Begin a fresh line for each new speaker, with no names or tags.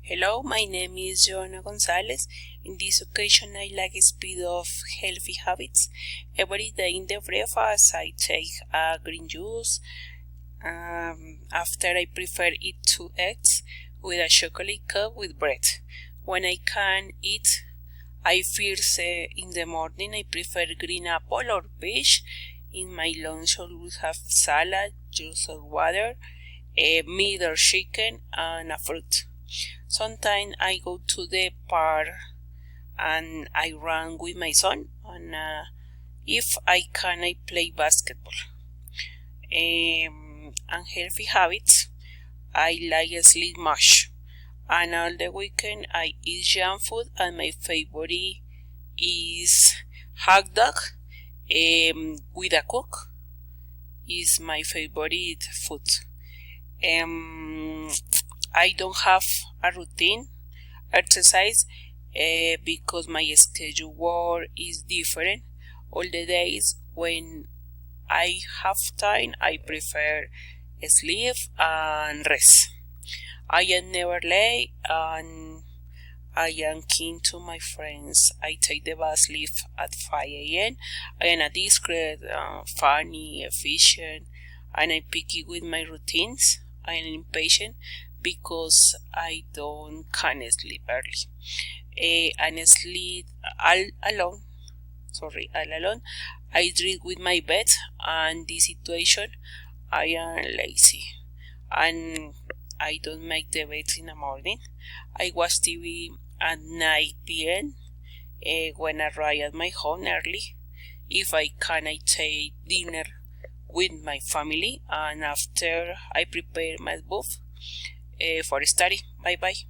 Hello, my name is Joanna Gonzalez. In this occasion, I like speed of healthy habits. Every day in the breakfast, I take a green juice. After, I prefer eat 2 eggs with a chocolate cup with bread. When I can eat, I first in the morning I prefer green apple or peach. In my lunch, I will have salad, juice or water, meat or chicken, and a fruit. Sometimes I go to the park and I run with my son, and if I can, I play basketball. Unhealthy habits, I like sleep much, and all the weekend I eat junk food, and my favorite is hot dog with a coke. Is my favorite food. I don't have a routine exercise because my schedule is different. All the days when I have time, I prefer sleep and rest. I am never late and I am keen to my friends. I take the bus leave at 5 a.m. I am a discreet, funny, efficient, and I'm picky with my routines. I am impatient because I don't can sleep early. And sleep all alone. All alone. I drink with my bed, and this situation I am lazy and I don't make the bed in the morning. I watch TV at 9 p.m. When I arrive at my home early. If I can, I take dinner with my family, and after I prepare my book for study. Bye bye.